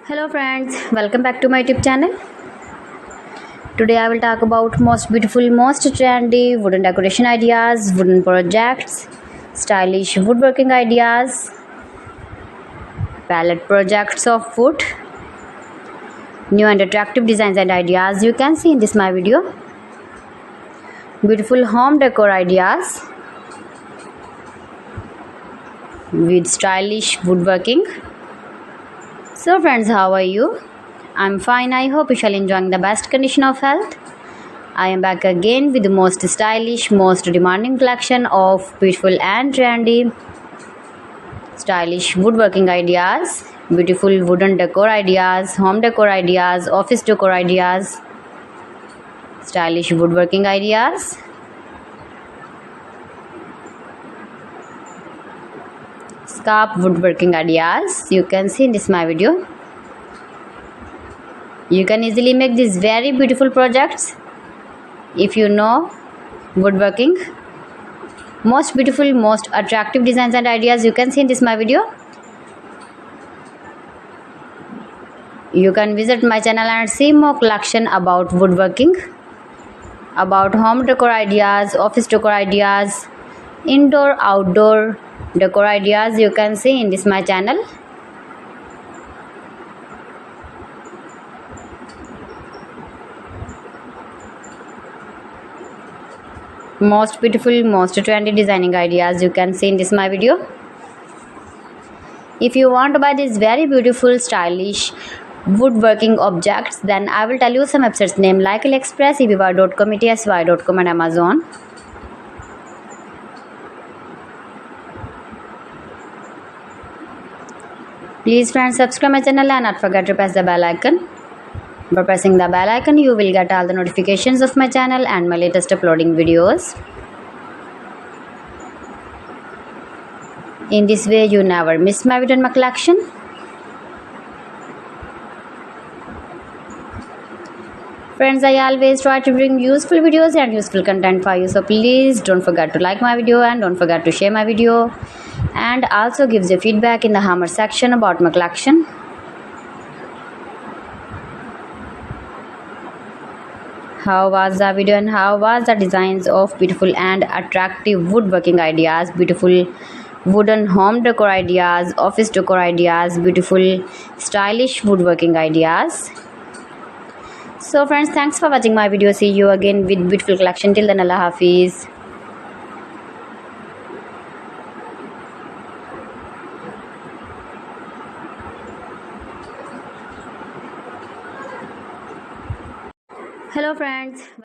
Hello friends, welcome back to my YouTube channel. Today I will talk about most beautiful, most trendy wooden decoration ideas, wooden projects, stylish woodworking ideas, palette projects of wood, new and attractive designs and ideas you can see in this my video. Beautiful home decor ideas with stylish woodworking. So friends, how are you? I'm fine. I hope you shall enjoying the best condition of health. I am back again with the most stylish, most demanding collection of beautiful and trendy stylish woodworking ideas, beautiful wooden decor ideas, home decor ideas, office decor ideas, stylish woodworking ideas, scarf woodworking ideas you can see in this my video. You can easily make these very beautiful projects if you know woodworking. Most beautiful, most attractive designs and ideas you can see in this my video. You can visit my channel and see more collection about woodworking, about home decor ideas, office decor ideas, indoor outdoor decor ideas you can see in this my channel. Most beautiful, most trendy designing ideas you can see in this my video. If you want to buy these very beautiful stylish woodworking objects, then I will tell you some websites name like AliExpress, eBay.com, etsy.com and Amazon. Please friends, subscribe my channel and not forget to press the bell icon. By pressing the bell icon, you will get all the notifications of my channel and my latest uploading videos. In this way, you never miss my video and my collection. Friends, I always try to bring useful videos and useful content for you. So please don't forget to like my video and don't forget to share my video. And also gives your feedback in the hammer section about my collection. How was the video and how was the designs of beautiful and attractive woodworking ideas, beautiful wooden home decor ideas, office decor ideas, beautiful stylish woodworking ideas. So friends, thanks for watching my video. See you again with beautiful collection. Till then, Allah Hafiz. Hello friends.